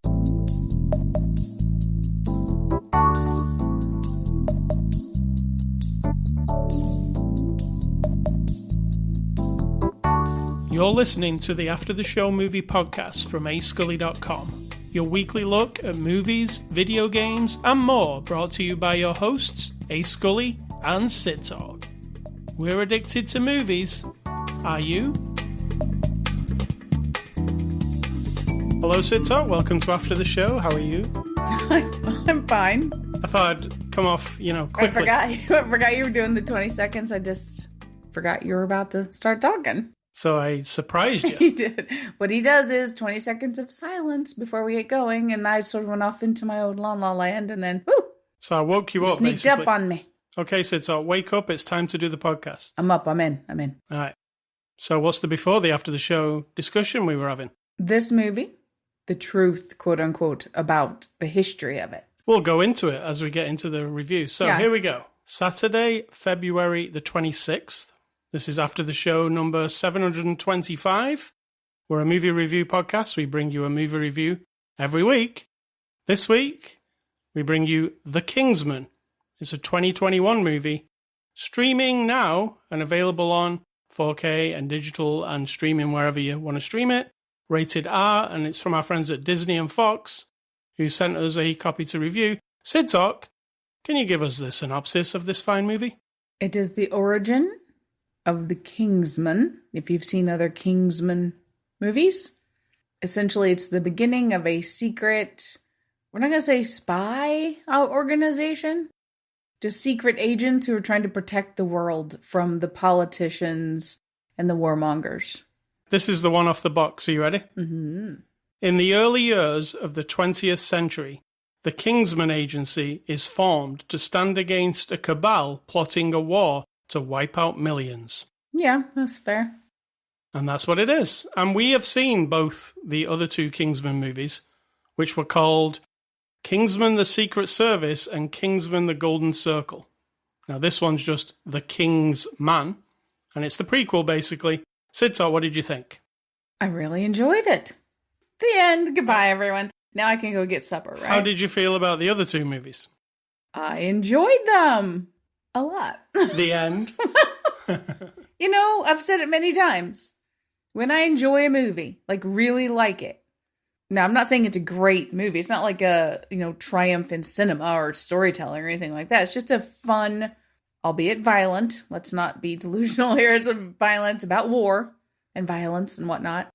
You're listening to the After the Show movie podcast from ascully.com, your weekly look at movies, video games, and more, brought to you by your hosts, A. Scully and Sid Talk. We're addicted to movies. Are you? Hello, Sid Talk. Welcome to After the Show. How are you? I'm fine. I thought I'd come off, quickly. I forgot you were doing the 20 seconds. I just forgot you were about to start talking. So I surprised you. He did. What he does is 20 seconds of silence before we get going, and I sort of went off into my own la-la land, and then, whoo! So I woke you up, sneaked basically. up on me. Okay, so wake up. It's time to do the podcast. I'm up. I'm in. All right. So what's the before the after the show discussion we were having? This movie, the truth, quote unquote, about the history of it. We'll go into it as we get into the review. So Here we go. Saturday, February the 26th. This is After the Show number 725. We're a movie review podcast. We bring you a movie review every week. This week, we bring you The Kingsman. It's a 2021 movie, streaming now and available on 4K and digital and streaming wherever you want to stream it. Rated R, and it's from our friends at Disney and Fox, who sent us a copy to review. Sid Talk, can you give us the synopsis of this fine movie? It is the origin of the Kingsman, if you've seen other Kingsman movies. Essentially, it's the beginning of a secret, we're not going to say spy organization, just secret agents who are trying to protect the world from the politicians and the warmongers. This is the one off the box. Are you ready? Mm-hmm. In the early years of the 20th century, the Kingsman Agency is formed to stand against a cabal plotting a war to wipe out millions. Yeah, that's fair. And that's what it is. And we have seen both the other two Kingsman movies, which were called Kingsman the Secret Service and Kingsman the Golden Circle. Now this one's just The King's Man, and it's the prequel basically. Sid Talk, what did you think? I really enjoyed it. The end. Goodbye, everyone. Now I can go get supper, right? How did you feel about the other two movies? I enjoyed them a lot. The end. I've said it many times. When I enjoy a movie, really like it. Now, I'm not saying it's a great movie. It's not like a, triumph in cinema or storytelling or anything like that. It's just a fun, albeit violent. Let's not be delusional here. It's a violence about war and violence and whatnot.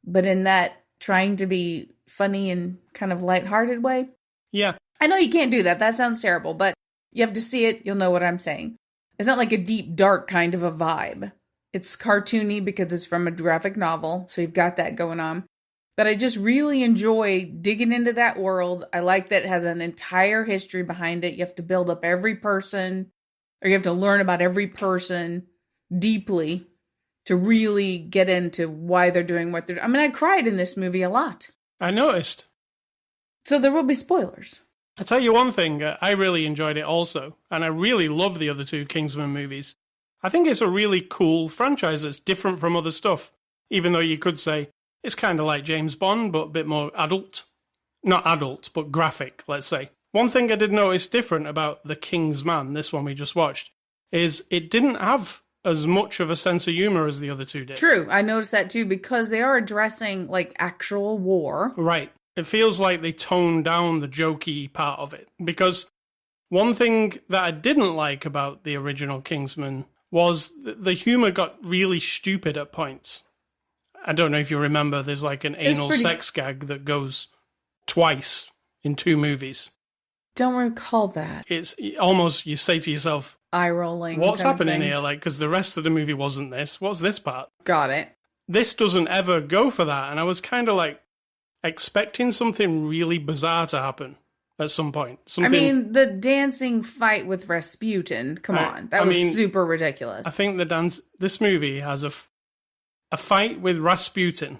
But in that trying to be funny and kind of lighthearted way. Yeah. I know you can't do that. That sounds terrible, but you have to see it. You'll know what I'm saying. It's not like a deep, dark kind of a vibe. It's cartoony because it's from a graphic novel, so you've got that going on. But I just really enjoy digging into that world. I like that it has an entire history behind it. You have to build up every person, or you have to learn about every person deeply to really get into why they're doing what they're doing. I mean, I cried in this movie a lot. I noticed. So there will be spoilers. I'll tell you one thing, I really enjoyed it also, and I really love the other two Kingsman movies. I think it's a really cool franchise that's different from other stuff, even though you could say it's kind of like James Bond, but a bit more adult. Not adult, but graphic, let's say. One thing I did notice different about The King's Man, this one we just watched, is it didn't have as much of a sense of humor as the other two did. True, I noticed that too, because they are addressing, actual war. Right. It feels like they toned down the jokey part of it. Because one thing that I didn't like about the original Kingsman was the humor got really stupid at points. I don't know if you remember, there's an anal sex gag that goes twice in two movies. Don't recall that. It's almost, you say to yourself, eye rolling. What's happening here? Because the rest of the movie wasn't this. What's this part? Got it. This doesn't ever go for that. And I was kind of expecting something really bizarre to happen at some point. The dancing fight with Rasputin, come on. That was super ridiculous. I think this movie has a fight with Rasputin.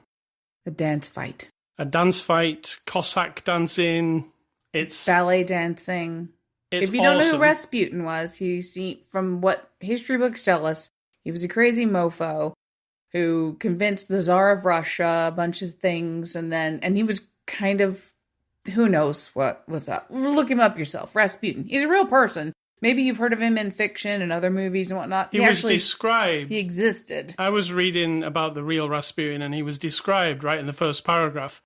A dance fight. A dance fight, Cossack dancing. It's ballet dancing. It's if you don't know who Rasputin was, from what history books tell us, he was a crazy mofo who convinced the Tsar of Russia a bunch of things, and he was kind of who knows what was up. Look him up yourself. Rasputin. He's a real person. Maybe you've heard of him in fiction and other movies and whatnot. He was described. He existed. I was reading about the real Rasputin, and he was described, right in the first paragraph,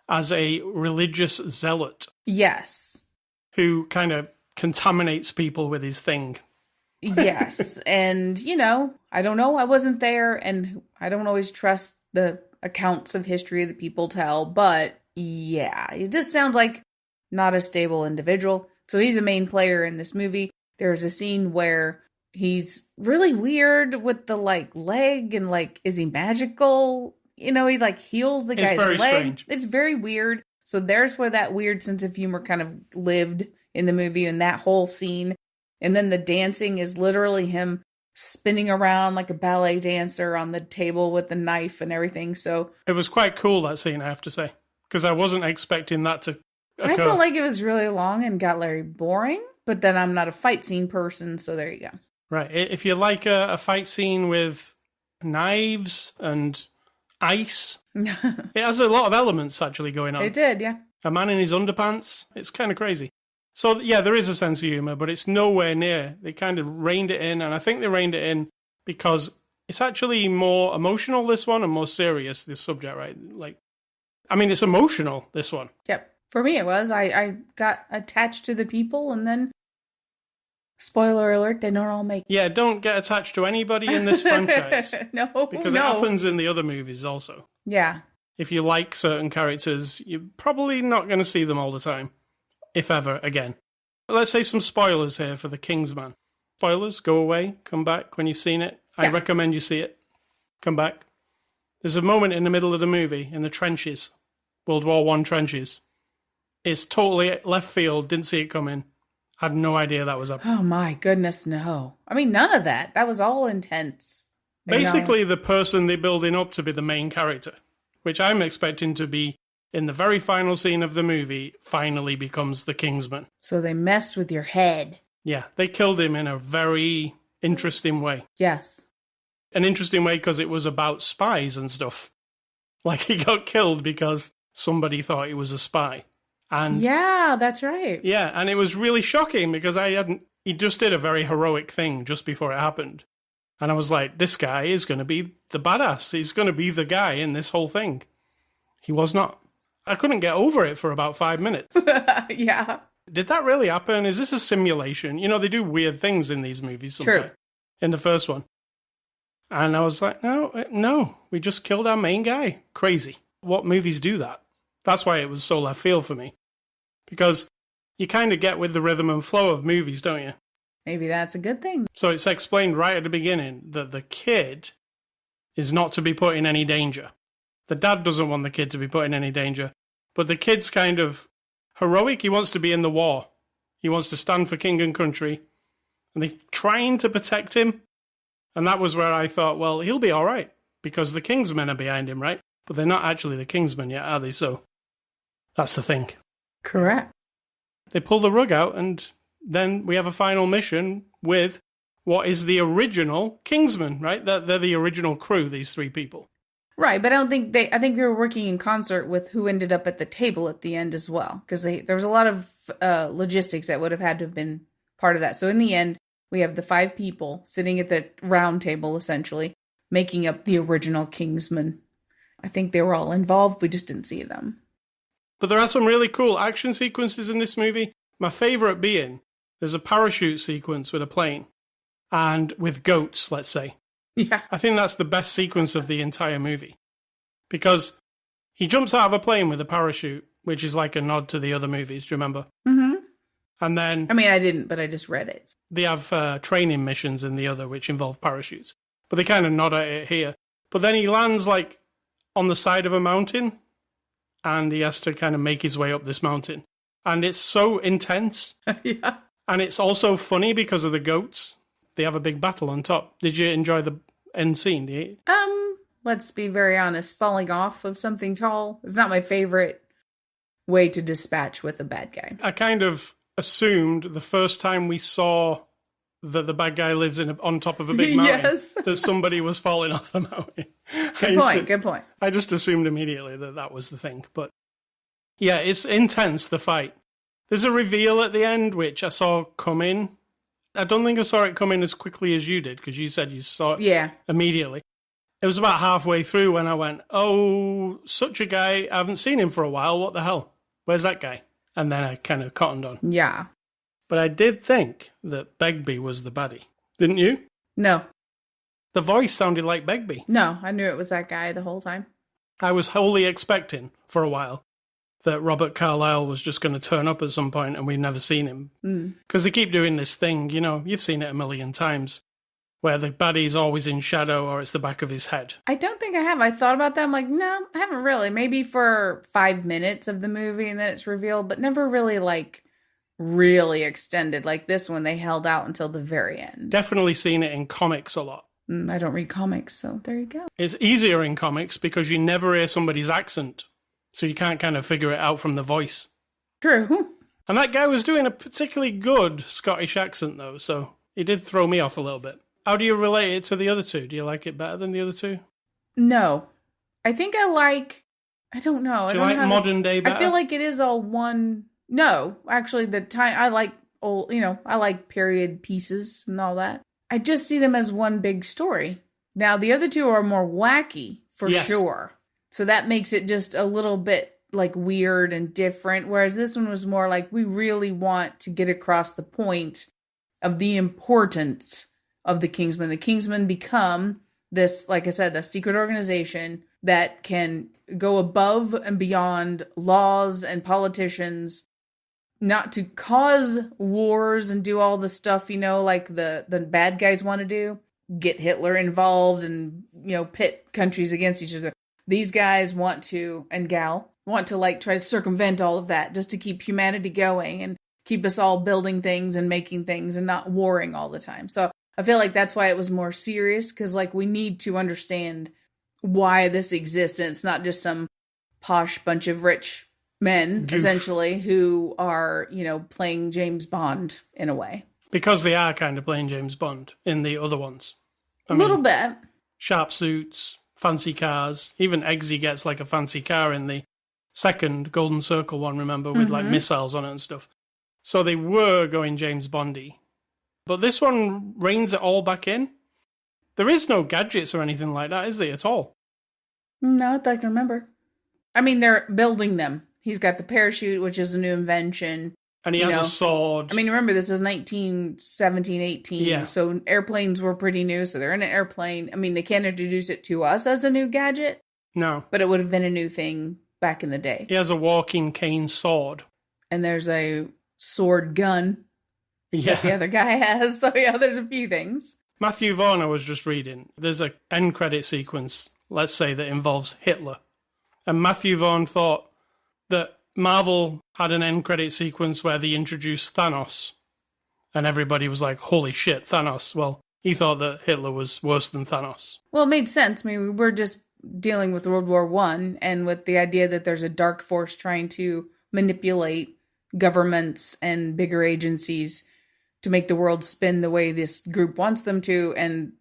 as a religious zealot. Yes. Who kind of contaminates people with his thing. Yes. And, I don't know. I wasn't there, and I don't always trust the accounts of history that people tell, but yeah, he just sounds like not a stable individual. So he's a main player in this movie. There's a scene where he's really weird with the leg and is he magical? He heals the guy's leg. It's very strange. It's very weird. So there's where that weird sense of humor kind of lived in the movie, and that whole scene. And then the dancing is literally him spinning around like a ballet dancer on the table with the knife and everything. So it was quite cool, that scene, I have to say, because I wasn't expecting that to occur. I felt like it was really long and got very boring. But then I'm not a fight scene person, so there you go. Right. If you like a fight scene with knives and ice, it has a lot of elements actually going on. It did, yeah. A man in his underpants. It's kind of crazy. So, yeah, there is a sense of humor, but it's nowhere near. They kind of reined it in, and I think they reined it in because it's actually more emotional, this one, and more serious, this subject, right? It's emotional, this one. Yep. For me, it was. I got attached to the people, and then, spoiler alert, they don't all make it. Yeah, don't get attached to anybody in this franchise. No, because it happens in the other movies also. Yeah. If you like certain characters, you're probably not going to see them all the time, if ever, again. Let's say some spoilers here for the Kingsman. Spoilers, go away, come back when you've seen it. Yeah. I recommend you see it. Come back. There's a moment in the middle of the movie, in the trenches, World War I trenches. It's totally left field, didn't see it coming. Had no idea that was up. Oh my goodness, no. None of that. That was all intense. Basically, the person they're building up to be the main character, which I'm expecting to be, in the very final scene of the movie, finally becomes the Kingsman. So they messed with your head. Yeah, they killed him in a very interesting way. Yes. An interesting way because it was about spies and stuff. He got killed because somebody thought he was a spy. And yeah, that's right. Yeah, and it was really shocking because he just did a very heroic thing just before it happened. And I was like, this guy is going to be the badass. He's going to be the guy in this whole thing. He was not. I couldn't get over it for about 5 minutes. Yeah. Did that really happen? Is this a simulation? They do weird things in these movies sometimes. True. In the first one. And I was like, no, we just killed our main guy. Crazy. What movies do that? That's why it was so left field for me. Because you kind of get with the rhythm and flow of movies, don't you? Maybe that's a good thing. So it's explained right at the beginning that the kid is not to be put in any danger. The dad doesn't want the kid to be put in any danger. But the kid's kind of heroic. He wants to be in the war. He wants to stand for king and country. And they're trying to protect him. And that was where I thought, well, he'll be all right. Because the Kingsmen are behind him, right? But they're not actually the Kingsmen yet, are they? So that's the thing. Correct. They pull the rug out, and then we have a final mission with what is the original Kingsmen, right? They're the original crew, these three people. Right, but I think they were working in concert with who ended up at the table at the end as well. Because there was a lot of logistics that would have had to have been part of that. So in the end, we have the 5 people sitting at the round table, essentially, making up the original Kingsmen. I think they were all involved, we just didn't see them. But there are some really cool action sequences in this movie. My favourite being, there's a parachute sequence with a plane. And with goats, let's say. Yeah. I think that's the best sequence of the entire movie. Because he jumps out of a plane with a parachute, which is like a nod to the other movies, do you remember? Mm-hmm. And then... I didn't, but I just read it. They have training missions in the other, which involve parachutes. But they kind of nod at it here. But then he lands, on the side of a mountain, and he has to kind of make his way up this mountain. And it's so intense. Yeah. And it's also funny because of the goats. They have a big battle on top. Did you enjoy the end scene? Let's be very honest. Falling off of something tall is not my favorite way to dispatch with a bad guy. I kind of assumed the first time we saw that the bad guy lives on top of a big mountain, yes. that somebody was falling off the mountain. Good point. I just assumed immediately that was the thing. But Yeah, it's intense, the fight. There's a reveal at the end, which I saw come in. I don't think I saw it come in as quickly as you did, because you said you saw it immediately. It was about halfway through when I went, oh, such a guy, I haven't seen him for a while, what the hell? Where's that guy? And then I kind of cottoned on. Yeah. But I did think that Begbie was the baddie. Didn't you? No. The voice sounded like Begbie. No, I knew it was that guy the whole time. I was wholly expecting, for a while, that Robert Carlyle was just going to turn up at some point and we've never seen him. Because they keep doing this thing, you know, you've seen it a million times, where the baddie's always in shadow or it's the back of his head. I don't think I have. I thought about that. I'm like, no, I haven't really. Maybe for 5 minutes of the movie and then it's revealed, but never really like really extended. Like this one, they held out until the very end. Definitely seen it in comics a lot. I don't read comics, so there you go. It's easier in comics because you never hear somebody's accent. So you can't kind of figure it out from the voice. True. And that guy was doing a particularly good Scottish accent, though, so it did throw me off a little bit. How do you relate it to the other two? Do you like it better than the other two? No. I think I don't know. Do you like modern day better? I feel like it is all one. No, actually, I like old, I like period pieces and all that. I just see them as one big story. Now, the other two are more wacky, for sure. So that makes it just a little bit like weird and different. Whereas this one was more like, we really want to get across the point of the importance of the Kingsman. The Kingsmen become this, like I said, a secret organization that can go above and beyond laws and politicians, not to cause wars and do all the stuff, like the bad guys want to do. Get Hitler involved and, pit countries against each other. These guys want to, and gal, want to like try to circumvent all of that just to keep humanity going and keep us all building things and making things and not warring all the time. So I feel like that's why it was more serious, because like we need to understand why this exists, and it's not just some posh bunch of rich men, essentially, who are, playing James Bond in a way. Because they are kind of playing James Bond in the other ones. A little bit. Sharp suits, fancy cars. Even Eggsy gets like a fancy car in the second Golden Circle one, remember, with like missiles on it and stuff. So they were going James Bondy. But this one reins it all back in. There is no gadgets or anything like that, is there, at all? Not that I can remember. I mean, they're building them. He's got the parachute, which is a new invention. And he has a sword. I mean, remember, this is 1917, 18. Yeah. So airplanes were pretty new. So they're in an airplane. I mean, they can't introduce it to us as a new gadget. No. But it would have been a new thing back in the day. He has a walking cane sword. And there's a sword gun that the other guy has. So, yeah, there's a few things. Matthew Vaughn, I was just reading. There's an end credit sequence, let's say, that involves Hitler. And Matthew Vaughn thought that Marvel had an end credit sequence where they introduced Thanos. And everybody was like, holy shit, Thanos. Well, he thought that Hitler was worse than Thanos. Well, it made sense. I mean, we were just dealing with World War I and with the idea that there's a dark force trying to manipulate governments and bigger agencies to make the world spin the way this group wants them to. And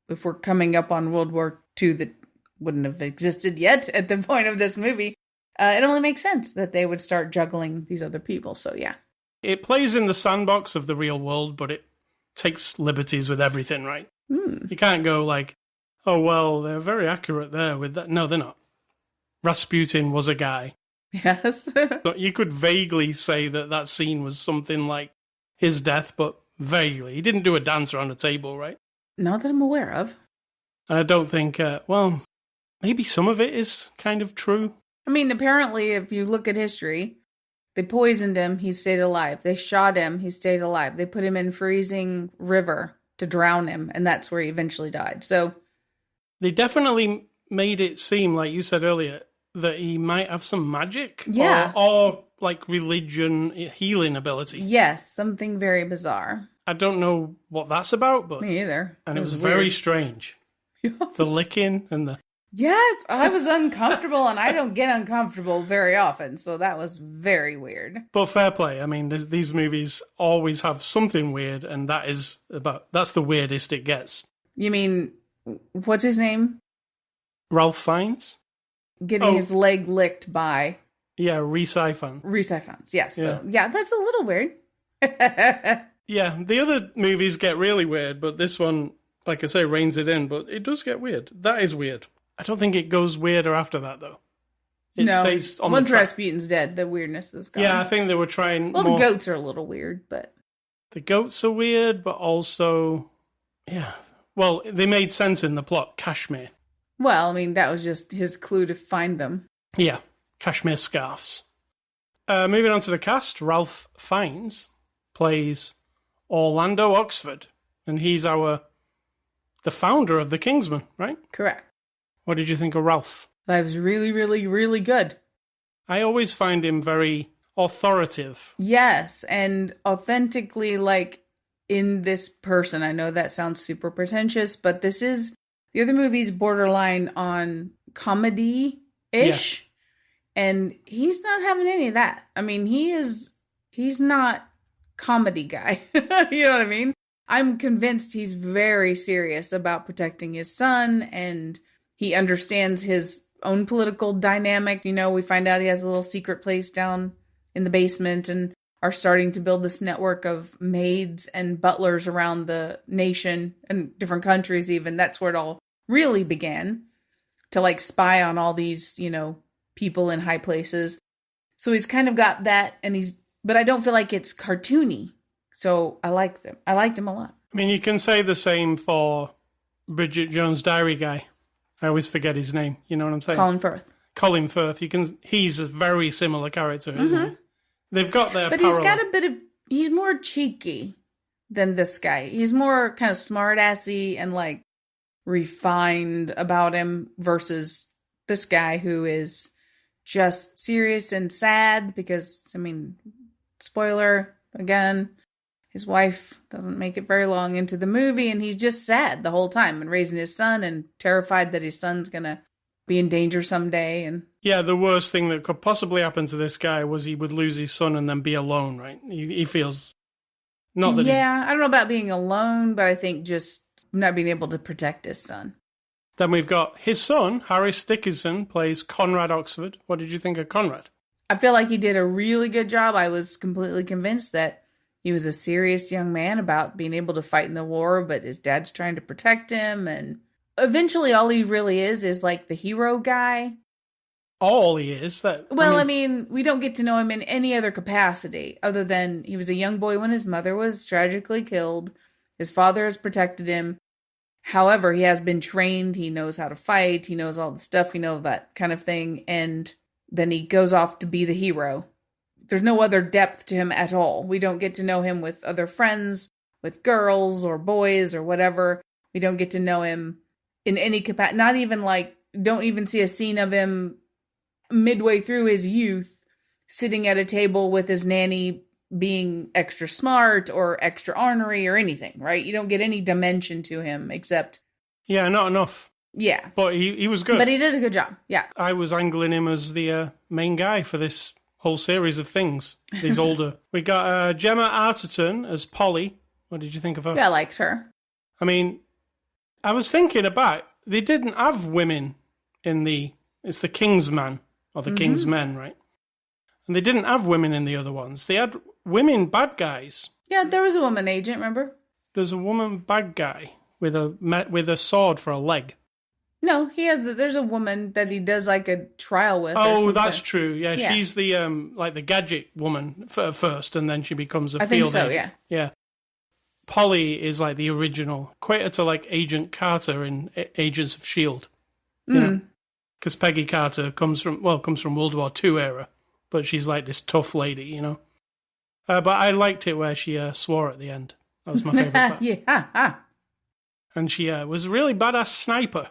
if we're coming up on World War II that wouldn't have existed yet at the point of this movie, it only makes sense that they would start juggling these other people. So, yeah. It plays in the sandbox of the real world, but it takes liberties with everything, right? You can't go like, oh, well, they're very accurate there with that. No, they're not. Rasputin was a guy. Yes. So you could vaguely say that that scene was something like his death, but vaguely. He didn't do a dance around a table, right? Not that I'm aware of. And I don't think, well, maybe some of it is kind of true. I mean, apparently, if you look at history, they poisoned him, he stayed alive. They shot him, he stayed alive. They put him in freezing river to drown him, and that's where he eventually died. So they definitely made it seem, like you said earlier, that he might have some magic. Yeah. Or like religion, healing ability. Yes, something very bizarre. I don't know what that's about, but... Me either. And it was very strange. The licking and the... Yes, I was uncomfortable, and I don't get uncomfortable very often, so that was very weird. But fair play. I mean, these movies always have something weird, and that's the weirdest it gets. You mean, what's his name? Ralph Fiennes? Getting his leg licked by Yeah, Re-Sci-Fan. Re-Sci-Fans, yes. Yeah. So, yeah, that's a little weird. Yeah, the other movies get really weird, but this one, like I say, reins it in, but it does get weird. That is weird. I don't think it goes weirder after that, though. It stays on once Rasputin's dead, the weirdness is gone. Yeah, I think they were trying the goats are a little weird, but... The goats are weird, but also... Yeah. Well, they made sense in the plot. Kashmir. Well, I mean, that was just his clue to find them. Yeah. Kashmir scarves. Moving on to the cast, Ralph Fiennes plays Orlando Oxford, and he's the founder of the Kingsman, right? Correct. What did you think of Ralph? That was really, really, really good. I always find him very authoritative. Yes, and authentically, like, in this person. I know that sounds super pretentious, but the other movie's borderline on comedy-ish. Yeah. And he's not having any of that. I mean, he's not comedy guy. You know what I mean? I'm convinced he's very serious about protecting his son, and he understands his own political dynamic. You know, we find out he has a little secret place down in the basement and are starting to build this network of maids and butlers around the nation and different countries even. That's where it all really began, to like spy on all these, you know, people in high places. So he's kind of got that, but I don't feel like it's cartoony. So I liked him. I liked him a lot. I mean, you can say the same for Bridget Jones' Diary guy. I always forget his name. You know what I'm saying? Colin Firth. He's a very similar character, isn't he? They've got their But parallel. he's more cheeky than this guy. He's more kind of smart-assy and like refined about him versus this guy who is just serious and sad because, I mean, spoiler again, his wife doesn't make it very long into the movie and he's just sad the whole time and raising his son and terrified that his son's going to be in danger someday. And yeah, the worst thing that could possibly happen to this guy was he would lose his son and then be alone, right? He feels not that. Yeah, I don't know about being alone, but I think just not being able to protect his son. Then we've got his son, Harris Dickinson, plays Conrad Oxford. What did you think of Conrad? I feel like he did a really good job. I was completely convinced that he was a serious young man about being able to fight in the war, but his dad's trying to protect him. And eventually all he really is like the hero guy. All he is? I mean, we don't get to know him in any other capacity other than he was a young boy when his mother was tragically killed. His father has protected him. However, he has been trained. He knows how to fight. He knows all the stuff. You know, that kind of thing. And then he goes off to be the hero. There's no other depth to him at all. We don't get to know him with other friends, with girls or boys or whatever. We don't get to know him in any capacity. Not even like, don't even see a scene of him midway through his youth sitting at a table with his nanny being extra smart or extra ornery or anything, right? You don't get any dimension to him except... Yeah, not enough. Yeah. But he was good. But he did a good job, yeah. I was angling him as the main guy for this whole series of things. He's older. We got Gemma Arterton as Polly. What did you think of her? Yeah, I liked her. I mean, I was thinking about... They didn't have women in It's the Kingsman, or the Kingsmen, right? And they didn't have women in the other ones. They had women bad guys. Yeah, there was a woman agent, remember? There's a woman bad guy with a sword for a leg. No, there's a woman that he does like a trial with. Oh, that's true. Yeah, she's the like the gadget woman first, and then she becomes a field agent. Yeah. Yeah. Polly is like the original, equator to like Agent Carter in Agents of S.H.I.E.L.D. You know? Because Peggy Carter comes from World War II era, but she's like this tough lady, you know. But I liked it where she swore at the end. That was my favorite part. Yeah. And she was a really badass sniper.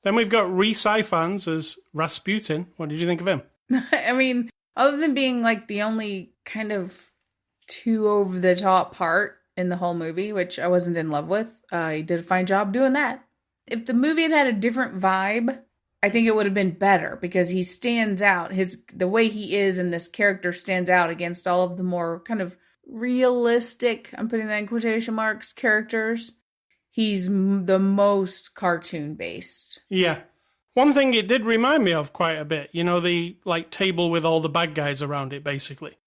Then we've got Re-Sci-Fans as Rasputin. What did you think of him? I mean, other than being like the only kind of too over the top part in the whole movie, which I wasn't in love with, he did a fine job doing that. If the movie had a different vibe, I think it would have been better because he stands out. The way he is in this character stands out against all of the more kind of realistic, I'm putting that in quotation marks, characters. He's the most cartoon based. Yeah. One thing it did remind me of quite a bit, you know, the like table with all the bad guys around it, basically.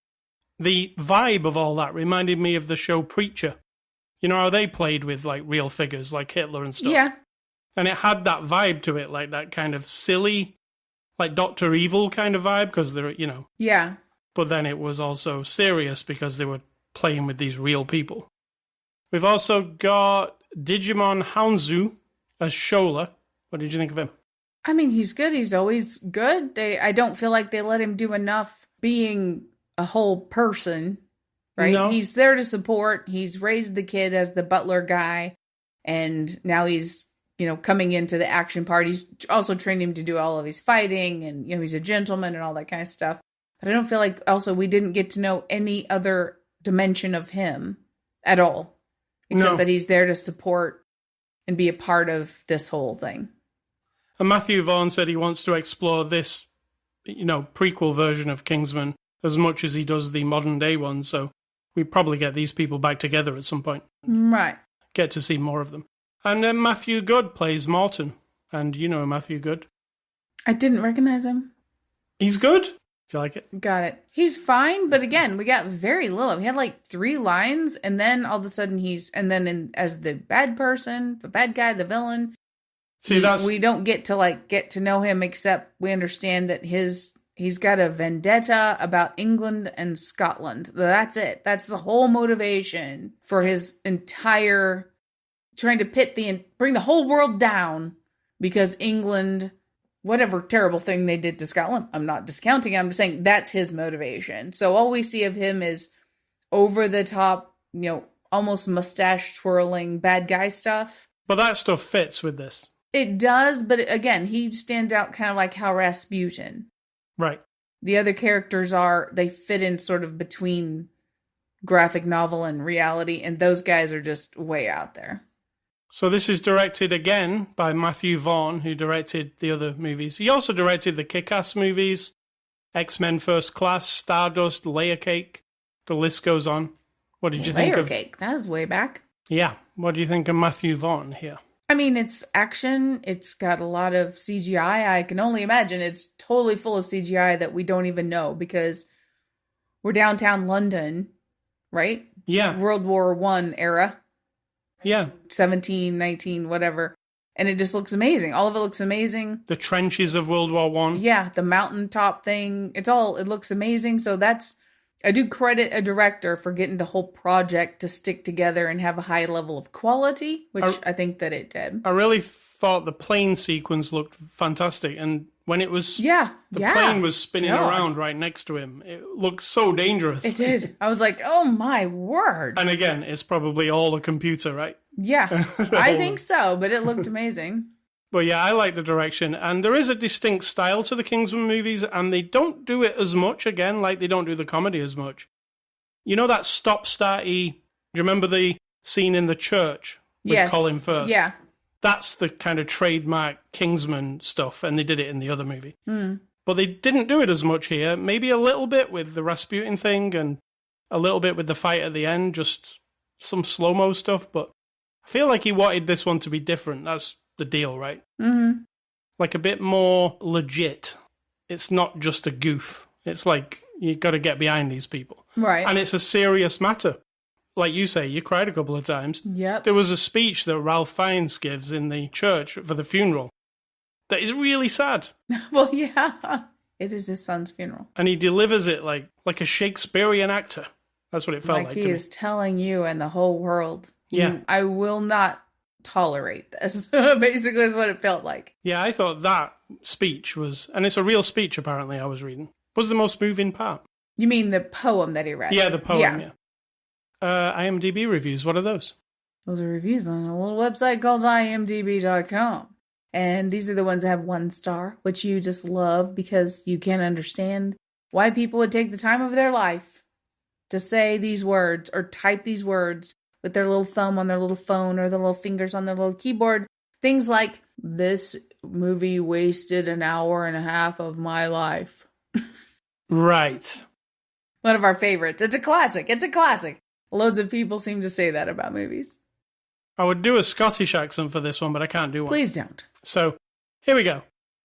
The vibe of all that reminded me of the show Preacher. You know how they played with like real figures like Hitler and stuff? Yeah. And it had that vibe to it, like that kind of silly, like Dr. Evil kind of vibe, because they're, you know. Yeah. But then it was also serious because they were playing with these real people. We've also got Digimon Hounzu as Shola. What did you think of him? I mean, he's good. He's always good. I don't feel like they let him do enough being a whole person, right? No. He's there to support. He's raised the kid as the butler guy, and now he's, you know, coming into the action part. He's also trained him to do all of his fighting, and, you know, he's a gentleman and all that kind of stuff. But I don't feel like also we didn't get to know any other dimension of him at all, except that he's there to support and be a part of this whole thing. And Matthew Vaughn said he wants to explore this, you know, prequel version of Kingsman as much as he does the modern day one. So we probably get these people back together at some point. Right. Get to see more of them. And then Matthew Good plays Morton. And you know Matthew Good. I didn't recognize him. He's good. Do you like it? Got it. He's fine, but again, we got very little. He had like 3 lines, and then all of a sudden as the bad person, the bad guy, the villain. See, we don't get to know him, except we understand that he's got a vendetta about England and Scotland. That's it. That's the whole motivation for his entire trying to bring the whole world down because England, whatever terrible thing they did to Scotland. I'm not discounting it. I'm just saying that's his motivation. So all we see of him is over the top, you know, almost mustache twirling bad guy stuff. But that stuff fits with this. It does, but again, he stands out kind of like how Rasputin. Right. The other characters they fit in sort of between graphic novel and reality, and those guys are just way out there. So this is directed again by Matthew Vaughn, who directed the other movies. He also directed the Kick-Ass movies, X-Men First Class, Stardust, Layer Cake. The list goes on. What did you think of... Layer Cake, that was way back. Yeah. What do you think of Matthew Vaughn here? I mean, it's action. It's got a lot of CGI. I can only imagine it's totally full of CGI that we don't even know because we're downtown London, right? Yeah. World War I era. Yeah. 17, 19, whatever. And it just looks amazing. All of it looks amazing. The trenches of World War I. Yeah, the mountaintop thing. It looks amazing. So I do credit a director for getting the whole project to stick together and have a high level of quality, which I think that it did. I really thought the plane sequence looked fantastic. And when it was... The plane was spinning around right next to him. It looked so dangerous. It did. I was like, oh my word. And again, it's probably all a computer, right? Yeah, I think so, but it looked amazing. But yeah, I like the direction. And there is a distinct style to the Kingsman movies, and they don't do it as much, again, like they don't do the comedy as much. You know that stop-starty... Do you remember the scene in the church with Colin Firth? Yeah. That's the kind of trademark Kingsman stuff, and they did it in the other movie. But they didn't do it as much here. Maybe a little bit with the Rasputin thing, and a little bit with the fight at the end, just some slow-mo stuff. But I feel like he wanted this one to be different. That's the deal, right? Mm-hmm. Like a bit more legit. It's not just a goof. It's like you got to get behind these people. Right. And it's a serious matter. Like you say, you cried a couple of times. Yep. There was a speech that Ralph Fiennes gives in the church for the funeral that is really sad. Well, yeah. It is his son's funeral. And he delivers it like a Shakespearean actor. That's what it felt like he is telling you and the whole world. Yeah. I will not tolerate this. Basically is what it felt like. Yeah, I thought that speech was, and it's a real speech apparently I was reading, was the most moving part. You mean the poem that he read? Yeah, the poem, yeah. IMDb reviews, what are those? Those are reviews on a little website called imdb.com. And these are the ones that have 1 star, which you just love because you can't understand why people would take the time of their life to say these words or type these words with their little thumb on their little phone or the little fingers on their little keyboard. Things like, this movie wasted an hour and a half of my life. Right. One of our favorites. It's a classic. It's a classic. Loads of people seem to say that about movies. I would do a Scottish accent for this one, but I can't do one. Please don't. So, here we go.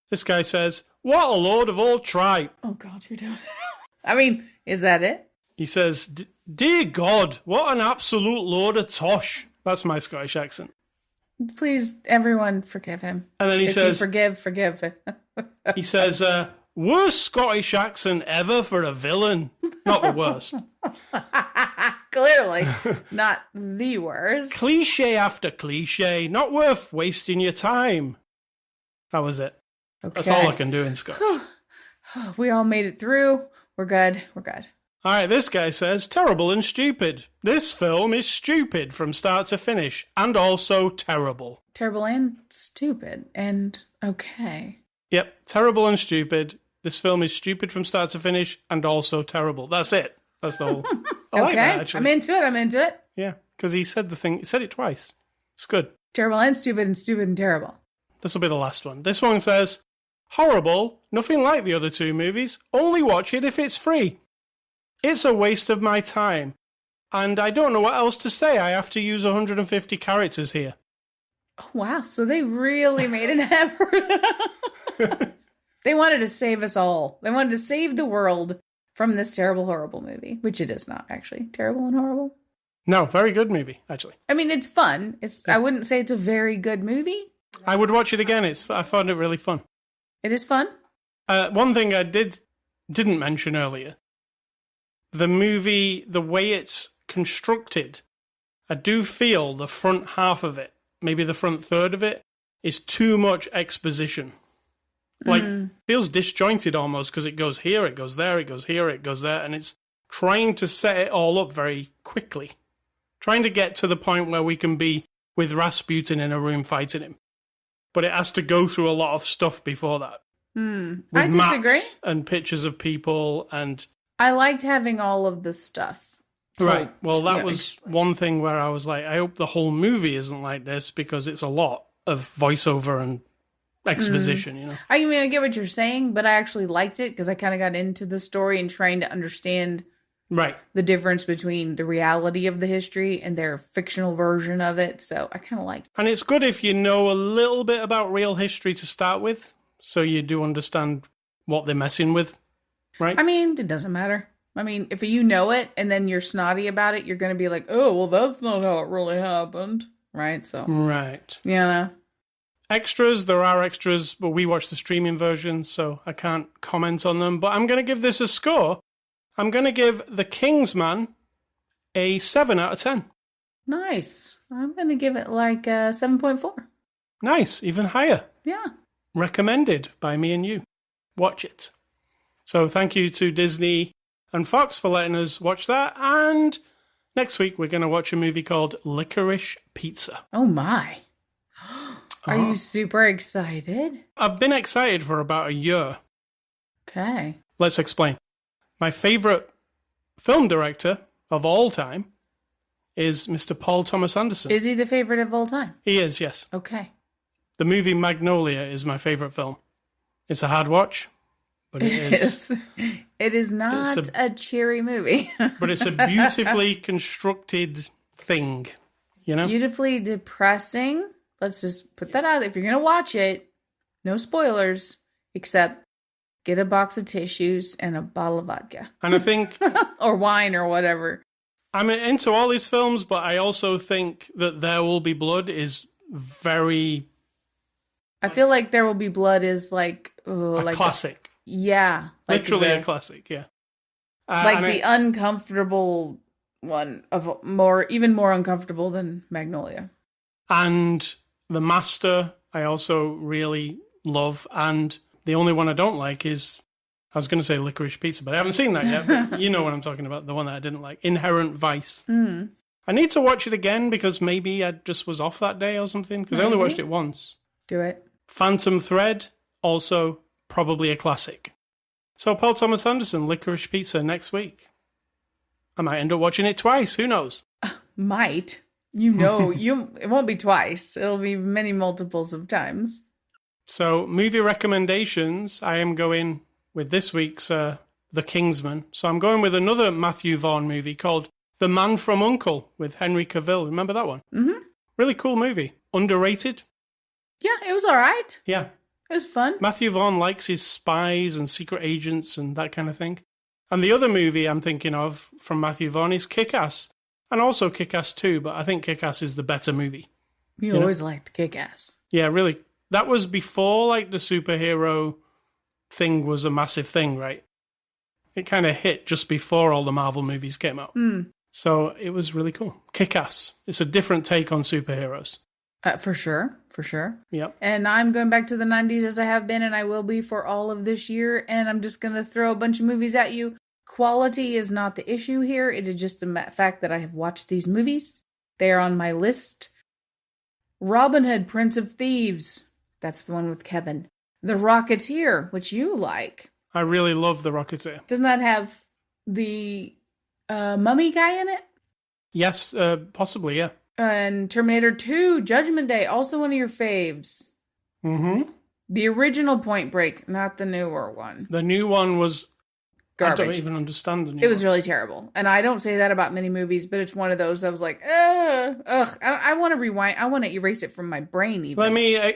This guy says, what a load of old tripe. Oh, God, you're doing it. I mean, is that it? He says, dear God, what an absolute load of tosh. That's my Scottish accent. Please, everyone, forgive him. And then he says... forgive. He says, worst Scottish accent ever for a villain. Not the worst. Clearly, not the worst. Cliche after cliche. Not worth wasting your time. That was it. Okay. That's all I can do in Scottish. We all made it through. We're good. All right, this guy says, terrible and stupid. This film is stupid from start to finish, and also terrible. Terrible and stupid, and okay. Yep, terrible and stupid. This film is stupid from start to finish, and also terrible. That's it. That's the whole... I like that, actually. I'm into it. Yeah, because he said it twice. It's good. Terrible and stupid and terrible. This will be the last one. This one says, horrible, nothing like the other two movies. Only watch it if it's free. It's a waste of my time. And I don't know what else to say. I have to use 150 characters here. Oh, wow. So they really made an effort. They wanted to save us all. They wanted to save the world from this terrible, horrible movie, which it is not actually terrible and horrible. No, very good movie, actually. I mean, it's fun. I wouldn't say it's a very good movie. I would watch it again. I found it really fun. It is fun? One thing I didn't mention earlier. The movie, the way it's constructed, I do feel the front half of it, maybe the front third of it, is too much exposition. Like, feels disjointed almost, because it goes here, it goes there, it goes here, it goes there, and it's trying to set it all up very quickly. Trying to get to the point where we can be with Rasputin in a room fighting him. But it has to go through a lot of stuff before that. I disagree. Maps and pictures of people and... I liked having all of the stuff. Right. Well, that was one thing where I was like, I hope the whole movie isn't like this because it's a lot of voiceover and exposition, you know? I mean, I get what you're saying, but I actually liked it because I kind of got into the story and trying to understand the difference between the reality of the history and their fictional version of it. So I kind of liked it. And it's good if you know a little bit about real history to start with, so you do understand what they're messing with. Right. I mean, it doesn't matter. I mean, if you know it and then you're snotty about it, you're going to be like, oh, well, that's not how it really happened. Right? So. Right. Yeah. Extras, there are extras, but we watch the streaming version, so I can't comment on them. But I'm going to give this a score. I'm going to give The Kingsman a 7 out of 10. Nice. I'm going to give it like a 7.4. Nice. Even higher. Yeah. Recommended by me and you. Watch it. So thank you to Disney and Fox for letting us watch that. And next week, we're going to watch a movie called Licorice Pizza. Oh, my. Are you super excited? I've been excited for about a year. Okay. Let's explain. My favorite film director of all time is Mr. Paul Thomas Anderson. Is he the favorite of all time? He is, yes. Okay. The movie Magnolia is my favorite film. It's a hard watch. But it is. It is not a cheery movie. But it's a beautifully constructed thing, you know? Beautifully depressing. Let's just put that out. If you're going to watch it, no spoilers, except get a box of tissues and a bottle of vodka. And I think... or wine or whatever. I'm into all these films, but I also think that There Will Be Blood is very... I feel like There Will Be Blood is like... a classic. Yeah. Like literally a classic, yeah. Like the uncomfortable one of even more uncomfortable than Magnolia. And The Master, I also really love. And the only one I don't like is, I was going to say Licorice Pizza, but I haven't seen that yet. But you know what I'm talking about, the one that I didn't like. Inherent Vice. Mm. I need to watch it again because maybe I just was off that day or something. Because I only watched it once. Do it. Phantom Thread, also probably a classic. So Paul Thomas Anderson, Licorice Pizza next week. I might end up watching it twice. Who knows? Might. You know, it won't be twice. It'll be many multiples of times. So movie recommendations, I am going with this week's The Kingsman. So I'm going with another Matthew Vaughn movie called The Man from U.N.C.L.E. with Henry Cavill. Remember that one? Mm-hmm. Really cool movie. Underrated. Yeah, it was all right. Yeah. It was fun. Matthew Vaughn likes his spies and secret agents and that kind of thing. And the other movie I'm thinking of from Matthew Vaughn is Kick-Ass. And also Kick-Ass 2, but I think Kick-Ass is the better movie. You always liked Kick-Ass. Yeah, really. That was before, like, the superhero thing was a massive thing, right? It kind of hit just before all the Marvel movies came out. So it was really cool. Kick-Ass. It's a different take on superheroes. For sure. For sure. Yep. And I'm going back to the 90s as I have been, and I will be for all of this year. And I'm just going to throw a bunch of movies at you. Quality is not the issue here. It is just a fact that I have watched these movies. They are on my list. Robin Hood, Prince of Thieves. That's the one with Kevin. The Rocketeer, which you like. I really love The Rocketeer. Doesn't that have the mummy guy in it? Yes, possibly, yeah. And Terminator 2, Judgment Day, also one of your faves. Mm-hmm. The original Point Break, not the newer one. The new one was garbage. I don't even understand the new It was one. really terrible. And I don't say that about many movies, but it's one of those I was like, ugh. I want to rewind. I want to erase it from my brain even. Let me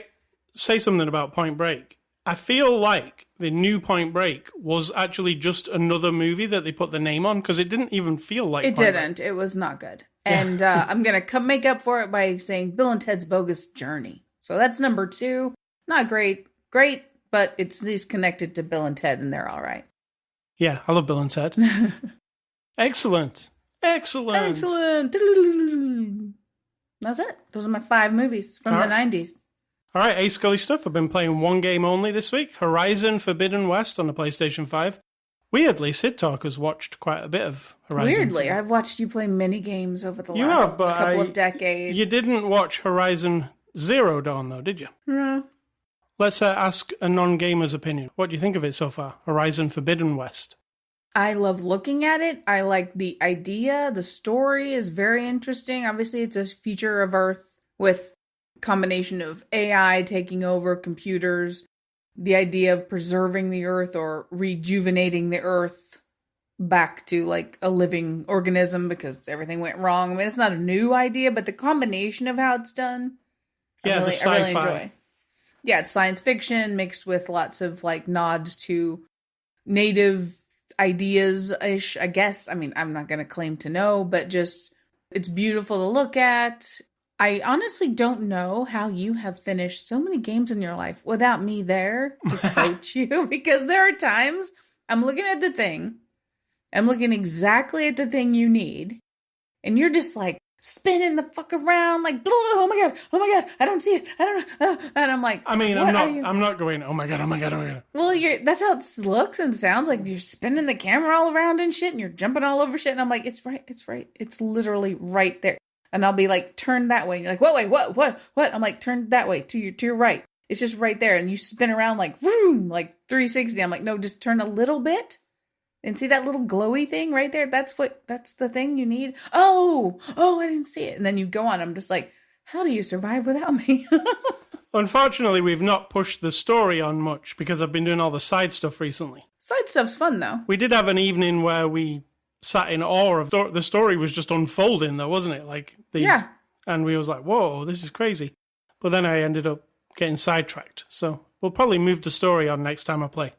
say something about Point Break. I feel like the new Point Break was actually just another movie that they put the name on, because it didn't even feel like it Point didn't. Break. It was not good. And I'm going to make up for it by saying Bill and Ted's Bogus Journey. So that's number 2. Not great. Great, but it's at least connected to Bill and Ted, and they're all right. Yeah, I love Bill and Ted. Excellent. Excellent. Excellent. That's it. Those are my 5 movies from the 90s. All right, Ace Scully stuff. I've been playing one game only this week. Horizon Forbidden West on the PlayStation 5. Weirdly, Sid Talk has watched quite a bit of Horizon. Weirdly, I've watched you play mini games over the last couple of decades. You didn't watch Horizon Zero Dawn, though, did you? No. Let's ask a non-gamer's opinion. What do you think of it so far? Horizon Forbidden West. I love looking at it. I like the idea. The story is very interesting. Obviously, it's a future of Earth with combination of AI taking over computers, the idea of preserving the Earth or rejuvenating the Earth back to like a living organism because everything went wrong. I mean, it's not a new idea, but the combination of how it's done, yeah, I really enjoy. Yeah, it's science fiction mixed with lots of like nods to native ideas-ish, I guess. I mean, I'm not going to claim to know, but just it's beautiful to look at. I honestly don't know how you have finished so many games in your life without me there to coach you, because there are times I'm looking at the thing, I'm looking exactly at the thing you need, and you're just like spinning the fuck around like, oh my god, I don't see it, I don't know, and I'm like, I mean, I'm not going, oh my god. Well, that's how it looks and sounds, like you're spinning the camera all around and shit, and you're jumping all over shit, and I'm like, it's right, it's literally right there. And I'll be like, turn that way. And you're like, what way? What? I'm like, turn that way to your right. It's just right there. And you spin around like, vroom, like 360. I'm like, no, just turn a little bit. And see that little glowy thing right there? That's the thing you need. Oh, I didn't see it. And then you go on. I'm just like, how do you survive without me? Unfortunately, we've not pushed the story on much because I've been doing all the side stuff recently. Side stuff's fun, though. We did have an evening where we sat in awe of the story was just unfolding, though, wasn't it? Like yeah. And we was like, whoa, this is crazy. But then I ended up getting sidetracked. So we'll probably move the story on next time I play.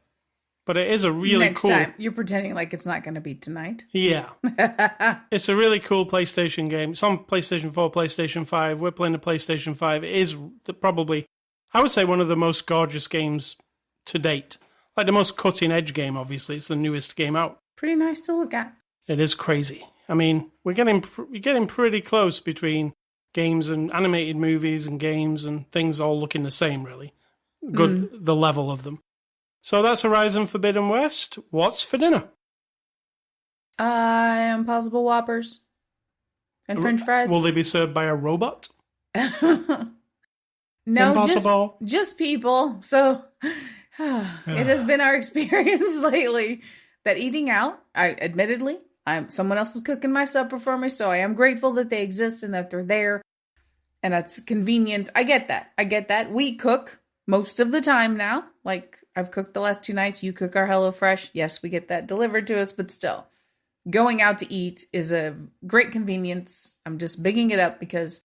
But it is a really cool... Next time. You're pretending like it's not going to be tonight. Yeah. It's a really cool PlayStation game. It's on PlayStation 4, PlayStation 5. We're playing the PlayStation 5. It is probably, I would say, one of the most gorgeous games to date. Like the most cutting-edge game, obviously. It's the newest game out. Pretty nice to look at. It is crazy. I mean, we're getting pretty close between games and animated movies and games and things all looking the same, really. Good, the level of them. So that's Horizon Forbidden West. What's for dinner? Impossible Whoppers and French fries. Will they be served by a robot? No, Impossible. just people. So it has been our experience lately that eating out, admittedly, someone else is cooking my supper for me, so I am grateful that they exist and that they're there, and that's convenient. I get that. We cook most of the time now. Like, I've cooked the last 2 nights. You cook our HelloFresh. Yes, we get that delivered to us, but still, going out to eat is a great convenience. I'm just bigging it up because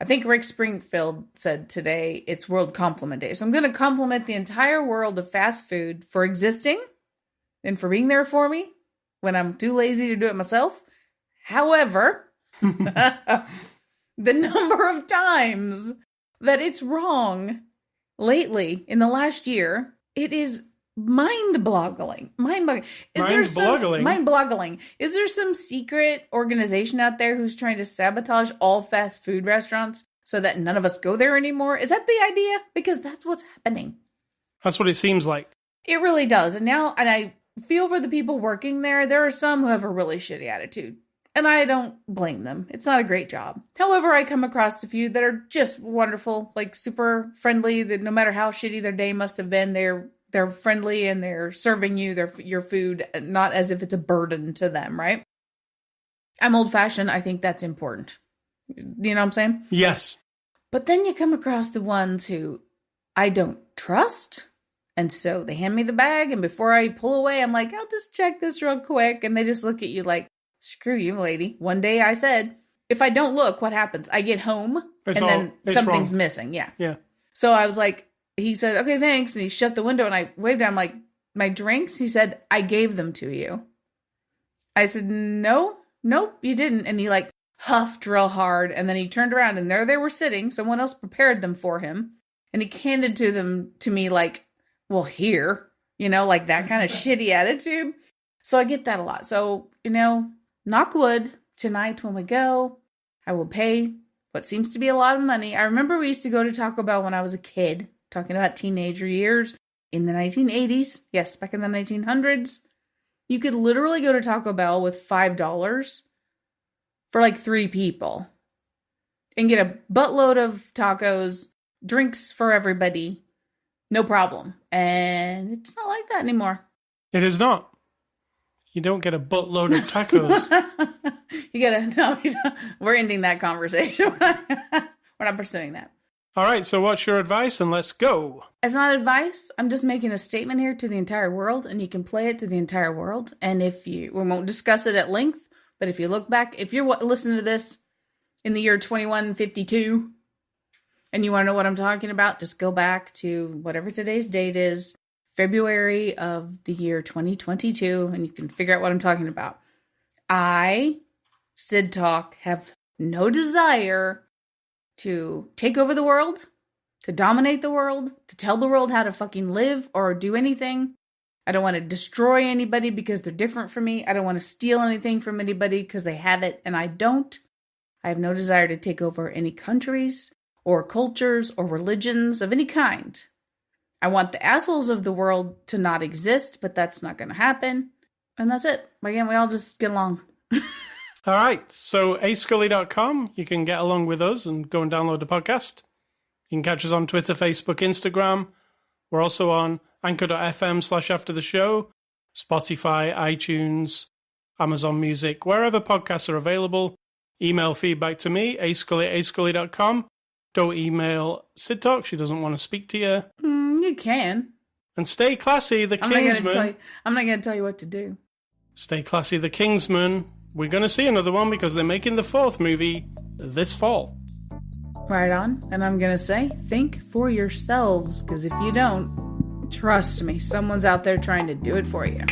I think Rick Springfield said today it's World Compliment Day. So I'm going to compliment the entire world of fast food for existing and for being there for me when I'm too lazy to do it myself. However, the number of times that it's wrong lately in the last year, it is mind-boggling. Mind-boggling. Is there some secret organization out there who's trying to sabotage all fast food restaurants so that none of us go there anymore? Is that the idea? Because that's what's happening. That's what it seems like. It really does. And I feel for the people working there. There are some who have a really shitty attitude. And I don't blame them. It's not a great job. However, I come across a few that are just wonderful, like super friendly, that no matter how shitty their day must have been, they're friendly and they're serving you your food, not as if it's a burden to them, right? I'm old-fashioned. I think that's important. You know what I'm saying? Yes. But then you come across the ones who I don't trust. And so they hand me the bag, and before I pull away, I'm like, I'll just check this real quick. And they just look at you like, screw you, lady. One day I said, if I don't look, what happens? I get home, and then something's missing. Yeah. Yeah. So I was like, he said, okay, thanks. And he shut the window, and I waved at him like, my drinks? He said, I gave them to you. I said, nope, you didn't. And he like huffed real hard. And then he turned around, and there they were sitting. Someone else prepared them for him. And he handed them to me like, well, here, like that kind of shitty attitude. So I get that a lot. So, knock wood, tonight when we go, I will pay what seems to be a lot of money. I remember we used to go to Taco Bell when I was a kid, talking about teenager years in the 1980s. Yes, back in the 1900s. You could literally go to Taco Bell with $5 for like 3 people and get a buttload of tacos, drinks for everybody, no problem. And it's not like that anymore. It is not. You don't get a buttload of tacos. We're ending that conversation. We're not pursuing that. All right, so what's your advice? And let's go. It's not advice. I'm just making a statement here to the entire world, and you can play it to the entire world. And we won't discuss it at length, but if you look back, if you're listening to this in the year 2152, and you want to know what I'm talking about, just go back to whatever today's date is, February of the year 2022, and you can figure out what I'm talking about. I, Sid Talk, have no desire to take over the world, to dominate the world, to tell the world how to fucking live or do anything. I don't want to destroy anybody because they're different from me. I don't want to steal anything from anybody because they have it and I don't. I have no desire to take over any countries or cultures or religions of any kind. I want the assholes of the world to not exist, but that's not going to happen. And that's it. Again, we all just get along. All right. So ascully.com, you can get along with us and go and download the podcast. You can catch us on Twitter, Facebook, Instagram. We're also on anchor.fm/after the show, Spotify, iTunes, Amazon Music, wherever podcasts are available. Email feedback to me, ascully@ascully.com. Don't email Sid Talk. She doesn't want to speak to you. You can. And stay classy, the Kingsman. I'm not going to tell you what to do. Stay classy, the Kingsman. We're going to see another one because they're making the 4th movie this fall. Right on. And I'm going to say, think for yourselves, because if you don't, trust me, someone's out there trying to do it for you.